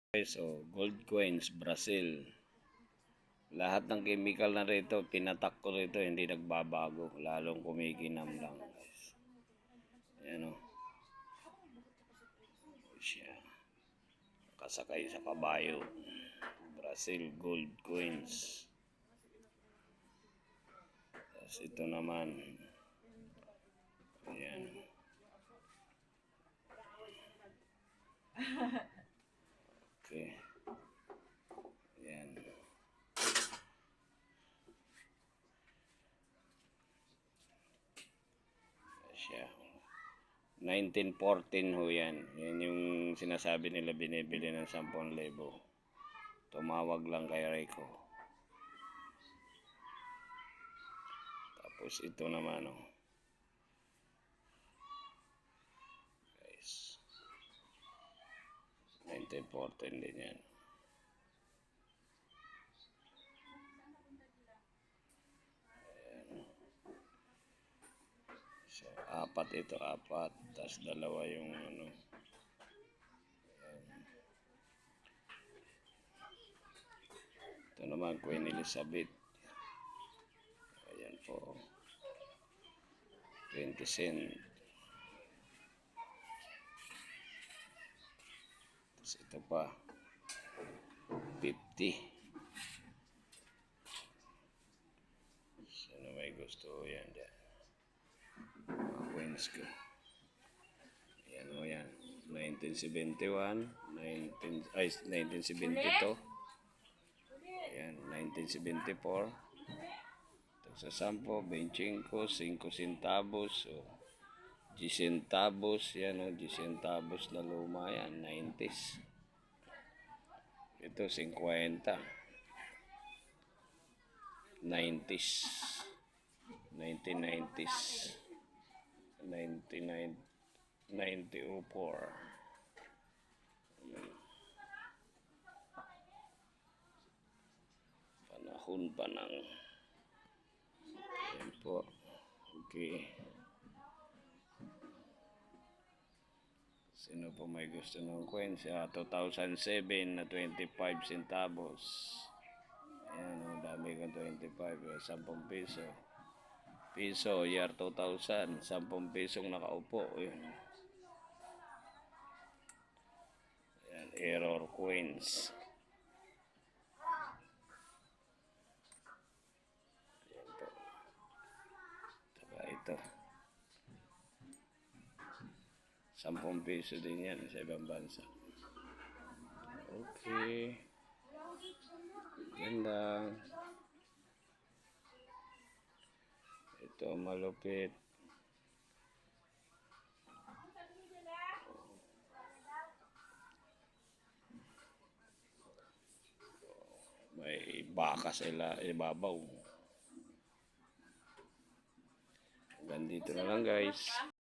Guys, gold coins, Brazil. Lahat ng chemical na rito, pinatak ko rito, hindi nagbabago. Lalong kumikinam lang, guys. Ayan o. Siya. Kasakay sa kabayo. Brazil gold coins. Tapos ito naman. Ayan. Okay. Ayan. Siya. 1914 ho yan. Yan yung sinasabi nila binibili ng 10,000. Tumawag lang kay Rico. Tapos ito naman guys. 1914 din yan. So, apat ito, apat. Tapos dalawa yung Ayan. Ito naman, Queen Elizabeth. Ayan po. 20 cent. Tapos ito pa. 50. Sino may gusto yan dyan? Mga coins ko. Ayan o yan. 1971, 1972. Ayan, 1974. Ito sa 10, 25, 5 centavos. 10 centavos. Yan o, 10 centavos na luma yan. 90s. Ito, 50. 90s. 1990s. 1904. Panahon pa ng yan po. Okay. Sino po may gusto ng coins? 2007 na 25 centavos. Ayan o, dami kong 25. 10 piso. Piso, year 2000. 10 pisong nakaupo. Ayan. Ayan, error coins. Ayan po. Saka ito. 10 piso din yan sa ibang bansa. Okay. Ganda. Ito malupit. May baka sa ibabaw. Hanggang dito na lang guys.